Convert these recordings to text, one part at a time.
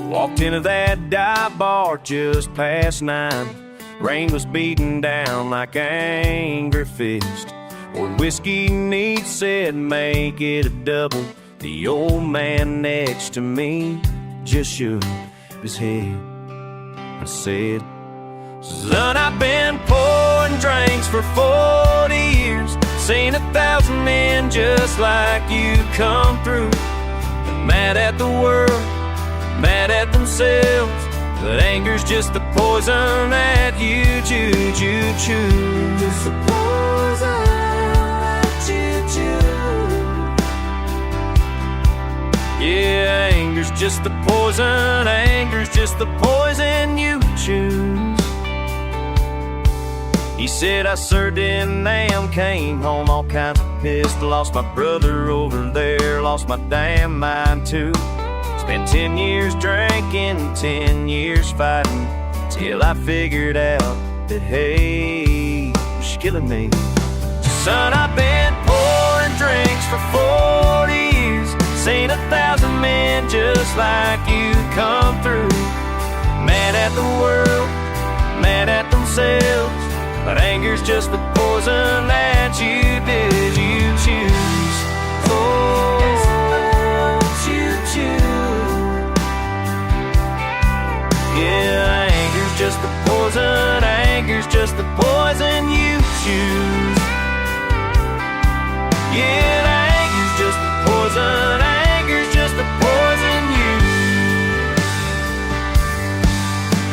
Walked into that dive bar just past 9. Rain was beating down like an angry fist. Poured whiskey neat, said make it a double. The old man next to me just shook his head. I said, son, I've been pouring drinks for 40 years. Seen 1,000 men just like you come through. Mad at the world, mad at themselves, but anger's just the poison that you chew. Just the poison that you chew. Yeah, anger's just the poison, anger's just the poison you choose. He said I sure damn came home all kind of pissed. Lost my brother over there, lost my damn mind too. Spent 10 years drinking, 10 years fighting, till I figured out that hey, she's killing me. Son, I've been pouring drinks for 40 years. Seen 1,000 men just like you come through. Mad at the world, mad at themselves, but anger's just the poison that you choose. Oh, you choose. Yeah, anger's just the poison, anger's just the poison you choose. Yeah, anger's just the poison, anger's just the poison you.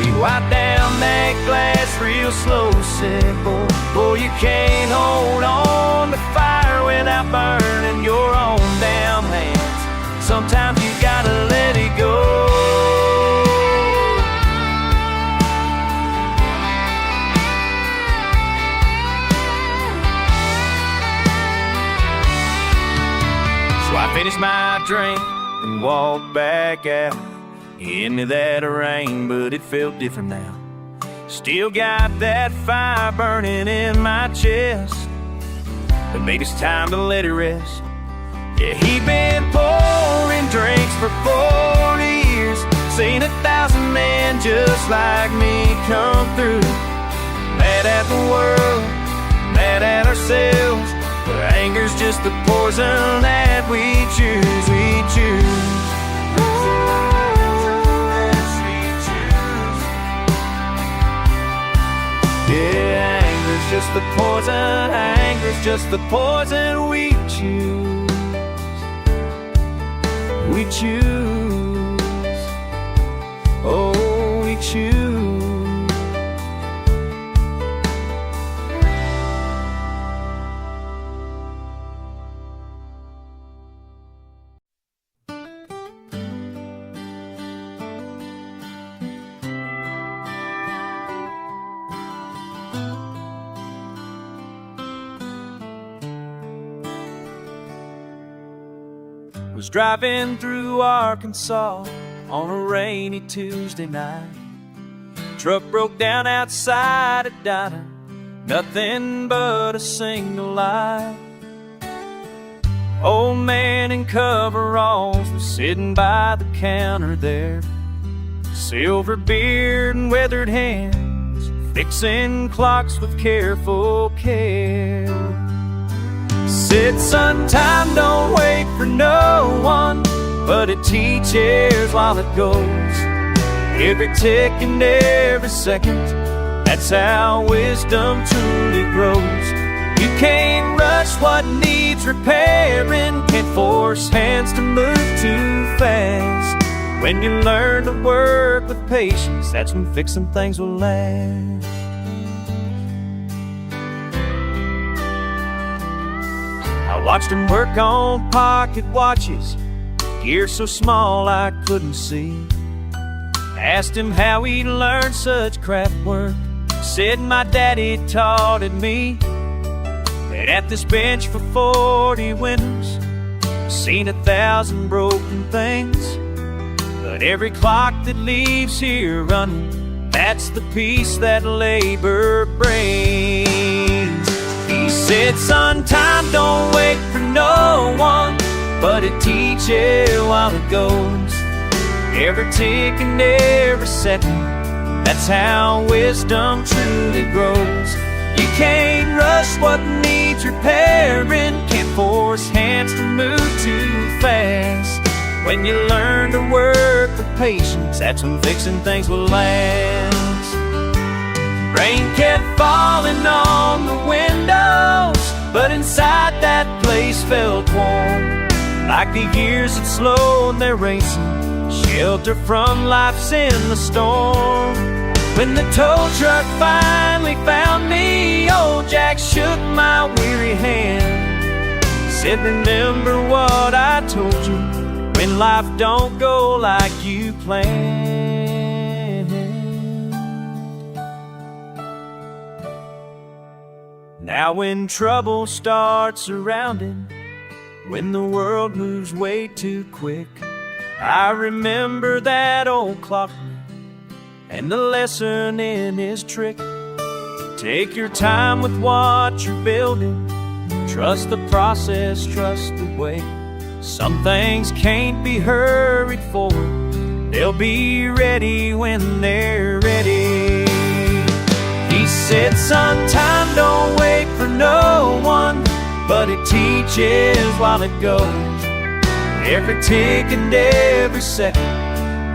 He wiped down that glass real slow, said, boy, you can't hold on to fire without burning your own damn hands. Sometimes you gotta let it go. So I finished my drink and walked back out into that rain, but it felt different now. Still got that fire burning in my chest, but maybe it's time to let it rest. Yeah, he been pouring drinks for 40 years. Seen 1,000 men just like me come through. Mad at the world, mad at ourselves, but anger's just the poison that we choose. Yeah, anger's just the poison, anger's just the poison we choose. We choose. Oh, we choose. Was driving through Arkansas on a rainy Tuesday night. Truck broke down outside a diner, nothing but a single light. Old man in coveralls was sitting by the counter there, silver beard and weathered hands, fixing clocks with careful care. Said, son, time don't wait for no one, but it teaches while it goes. Every tick and every second, that's how wisdom truly grows. You can't rush what needs repairing, can't force hands to move too fast. When you learn to work with patience, that's when fixing things will last. I watched him work on pocket watches, gear so small I couldn't see. Asked him how he learned such craft work. Said my daddy taught it me. And at this bench for 40 winters, seen 1,000 broken things, but every clock that leaves here running, that's the peace that labor brings. He said, son, time don't wait for no one, but it teaches while it goes. every tick and every second. That's how wisdom truly grows. You can't rush what needs repairing, can't force hands to move too fast. When you learn to work with patience, that's when fixing things will last. Rain kept falling on the windows, but inside that place felt warm, like the years had slowed their racing, shelter from life's endless storm. When the tow truck finally found me, old Jack shook my weary hand, said, remember what I told you, when life don't go like you planned. Now when trouble starts surrounding, when the world moves way too quick, I remember that old clockman and the lesson in his trick. Take your time with what you're building, trust the process, trust the way. Some things can't be hurried forward, they'll be ready when they're ready. He said, son, time don't wait for no one, but it teaches while it goes, every tick and every second.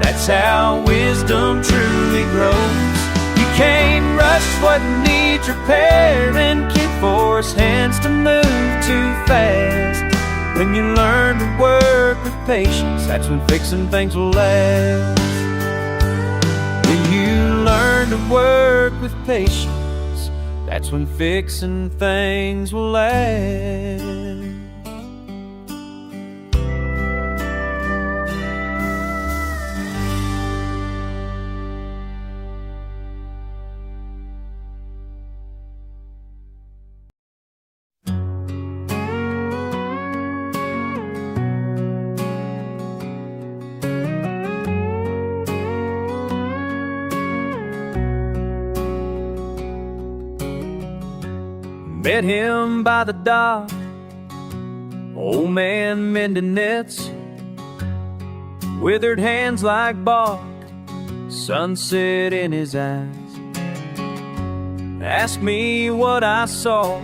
That's how wisdom truly grows. You can't rush what needs repairing, can't force hands to move too fast. When you learn to work with patience, that's when fixing things will last. When you learn to work with patience, that's when fixing things will last. Met him by the dock, old man mending nets, withered hands like bark, sunset in his eyes. Asked me what I saw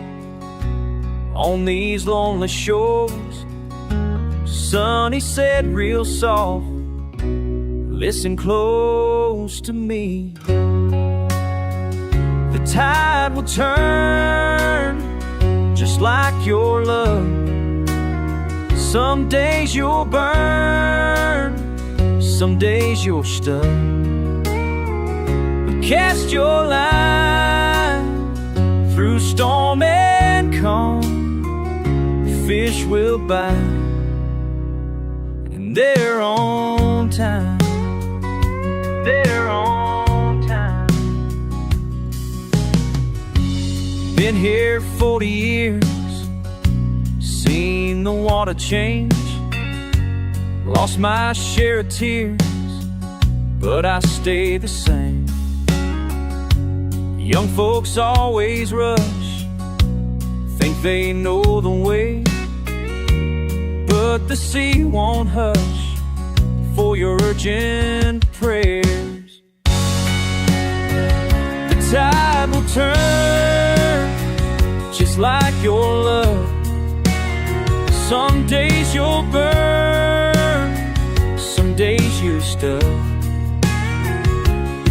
on these lonely shores. Son, he said real soft, listen close to me. The tide will turn just like your love. Some days you'll burn, some days you're stuck. But cast your line through storm and calm, fish will bite in their own time, their own time. Been here 40 years, seen the water change, lost my share of tears, but I stay the same. Young folks always rush, think they know the way, but the sea won't hush for your urgent prayers. The tide will turn just like your love. Some days you'll burn, some days you're stuck.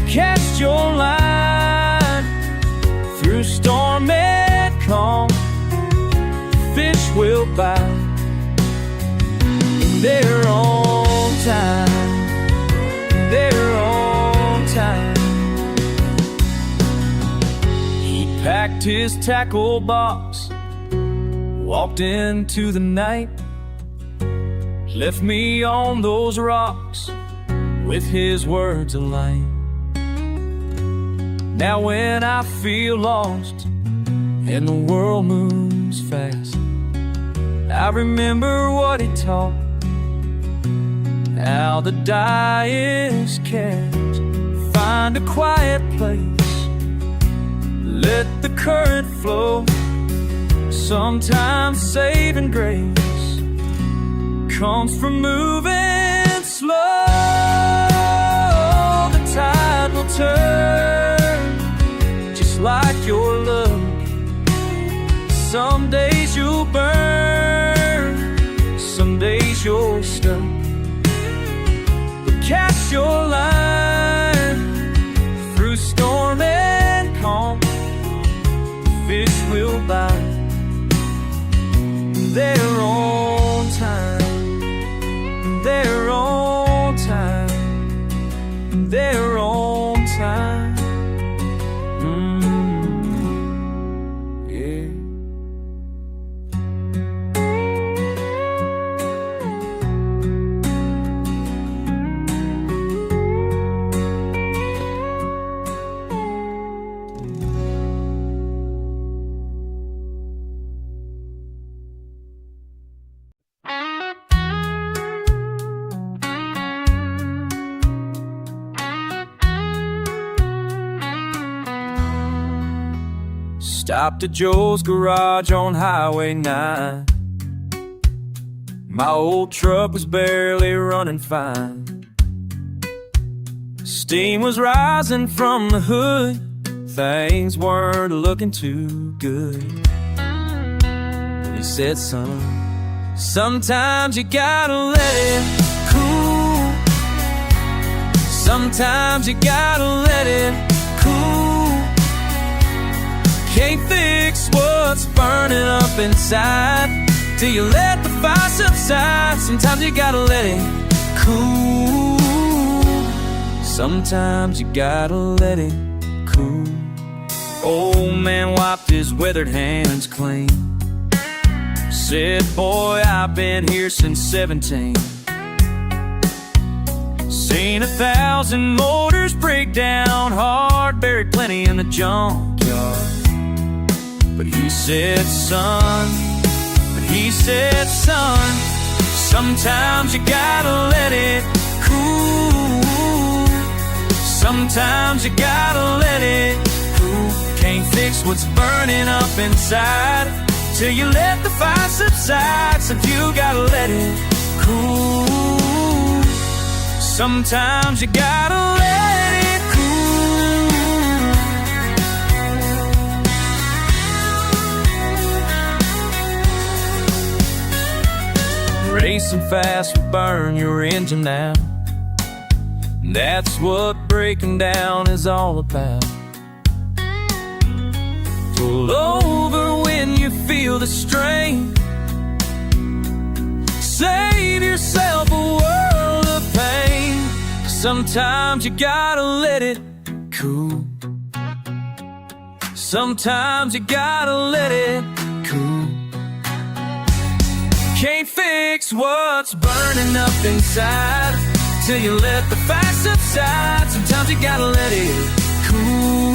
Cast your line through storm and calm, fish will bite in their own time, their own time. He packed his tackle box, walked into the night, left me on those rocks with his words of light. Now when I feel lost and the world moves fast, I remember what he taught, how the die is cast. Find a quiet place, let the current flow. Sometimes saving grace comes from moving slow. return, just like your love. Some days you'll burn, some days you're stuck. But cast your line through storm and calm, fish will bite their own time, their own time, their own time. Yeah. Stopped at Joe's garage on Highway 9. My old truck was barely running fine. Steam was rising from the hood, things weren't looking too good. He said, son, sometimes you gotta let it cool. Sometimes you gotta let it cool. Can't fix what's burning up inside till you let the fire subside. Sometimes you gotta let it cool. Sometimes you gotta let it cool. Old man wiped his weathered hands clean, said, boy, I've been here since 17. Seen 1,000 motors break down hard, buried plenty in the junkyard. But he said, son, sometimes you gotta let it cool. Sometimes you gotta let it cool. Can't fix what's burning up inside till you let the fire subside. So you gotta let it cool. Sometimes you gotta let it cool. Racing fast will burn your engine out. That's what breaking down is all about. Pull over when you feel the strain. Save yourself a world of pain. Sometimes you gotta let it cool. Sometimes you gotta let it cool. Can't fix what's burning up inside till you let the fire subside. Sometimes you gotta let it cool.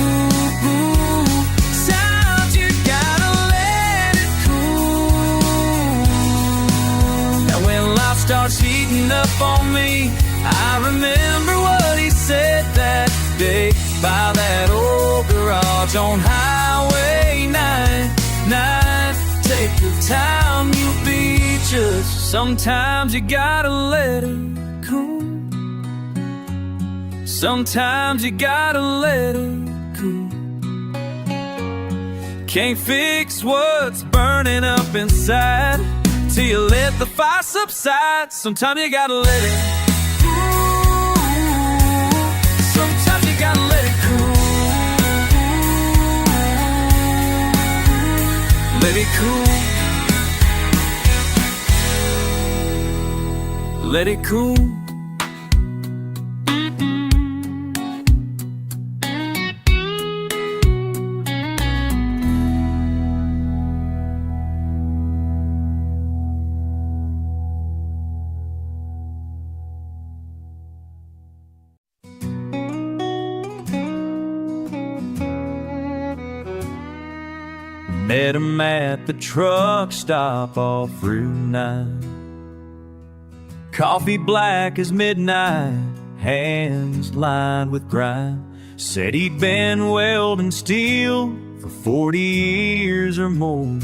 Sometimes you gotta let it cool. Now when life starts heating up on me, I remember what he said that day by that old garage on Highway 9. Take your time, you'll be just. Sometimes you gotta let it cool. Sometimes you gotta let it cool. Can't fix what's burning up inside till you let the fire subside. Sometimes you gotta let it cool. Sometimes you gotta let it cool. Let it cool. Let it cool. Met him at the truck stop off Route 9. Coffee black as midnight, hands lined with grime. Said he'd been welding steel for 40 years or more,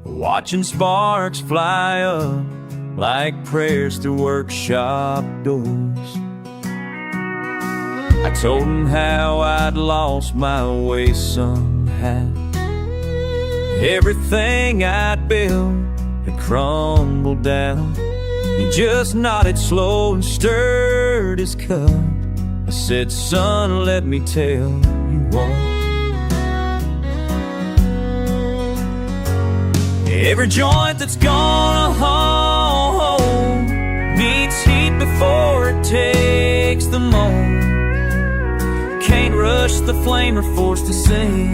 watching sparks fly up like prayers through workshop doors. I told him how I'd lost my way somehow. Everything I'd built had crumbled down. He just nodded slow and stirred his cup. I said, son, let me tell you what. Every joint that's gonna hold needs heat before it takes the mold. Can't rush the flame or force to sing.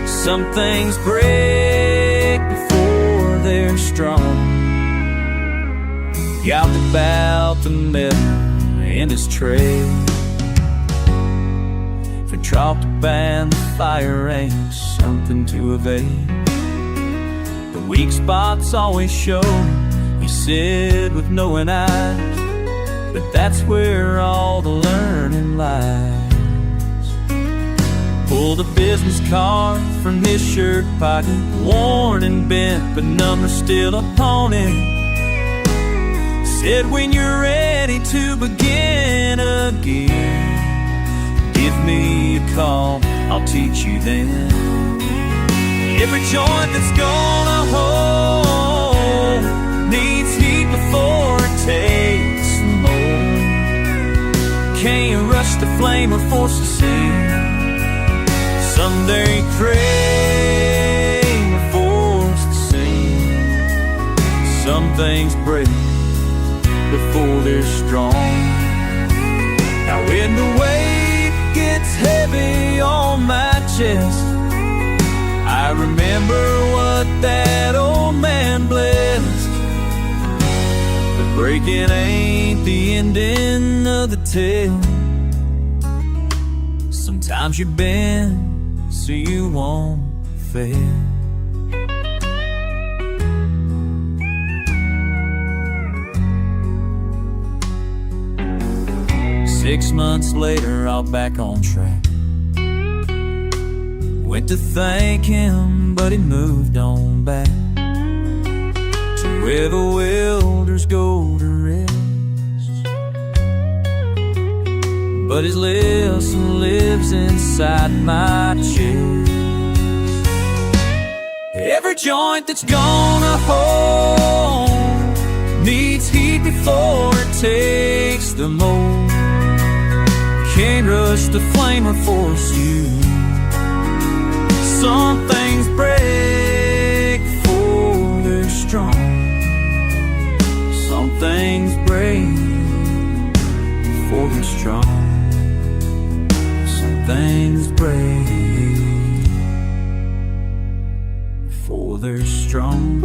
Some things break before they're strong. Got about the metal in his tray. If it dropped a band, the fire ain't something to evade. The weak spots always show. We sit with knowing eyes, but that's where all the learning lies. Pulled a business card from his shirt pocket, worn and bent, but numbers still upon it. Said, when you're ready to begin again, give me a call, I'll teach you then. Every joint that's gonna hold needs heat before it takes the mold. Can't rush the flame or force the sing. Someday crave or force the sing. Some things break before they're strong. Now when the weight gets heavy on my chest, I remember what that old man blessed. But breaking ain't the ending of the tale. Sometimes you bend so you won't fail. 6 months later, all back on track. Went to thank him, but he moved on back to where the welders go to rest. But his lesson lives inside my chest. Every joint that's gonna hold needs heat before it takes the mold. Can't rush the flame or force you. Some things break before they're strong. Some things break before they're strong. Some things break before they're strong.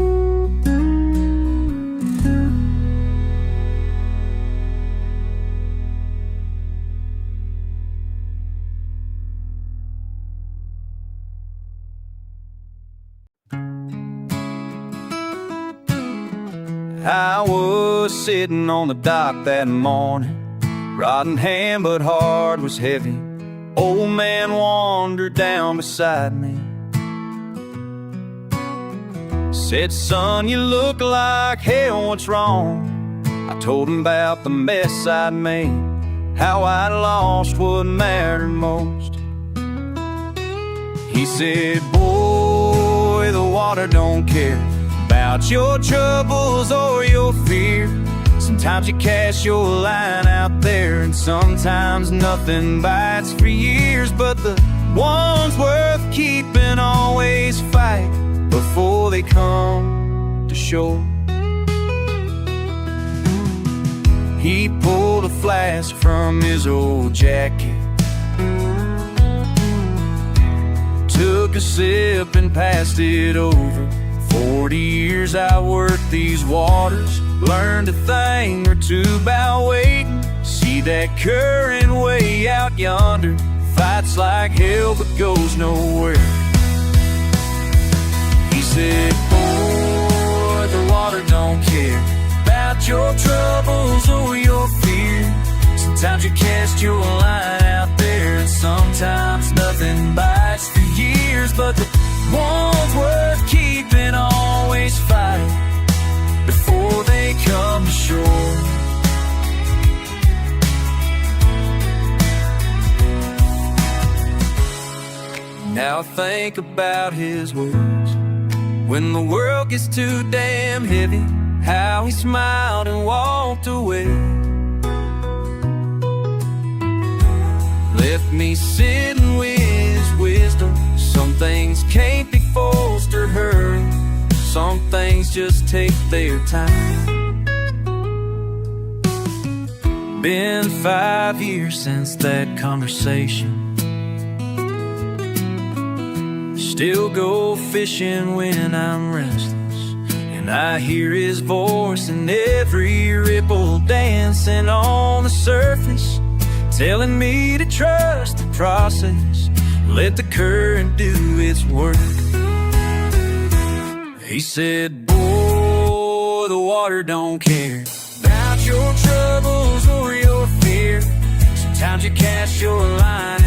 I was sitting on the dock that morning, rod in hand but heart was heavy. Old man wandered down beside me, said, son, you look like hell, what's wrong? I told him about the mess I'd made, how I lost what mattered most. He said, boy, the water don't care about your troubles or your fear. Sometimes you cast your line out there, and sometimes nothing bites for years. But the ones worth keeping always fight before they come to shore. He pulled a flask from his old jacket, took a sip and passed it over. 40 years I worked these waters, learned a thing or two about waiting. See that current way out yonder, fights like hell but goes nowhere. He said, boy, the water don't care about your troubles or your fear. Sometimes you cast your line out there, and sometimes nothing bites for years. But the ones worth keeping always fight before they come to shore. I'll think about his words when the world gets too damn heavy, how he smiled and walked away. Left me sitting with his wisdom. Some things can't be forced or hurried. Some things just take their time. Been 5 years since that conversation. Still go fishing when I'm restless, and I hear his voice in every ripple dancing on the surface, telling me to trust the process, let the current do its work. He said, boy, the water don't care about your troubles or your fear. Sometimes you cast your line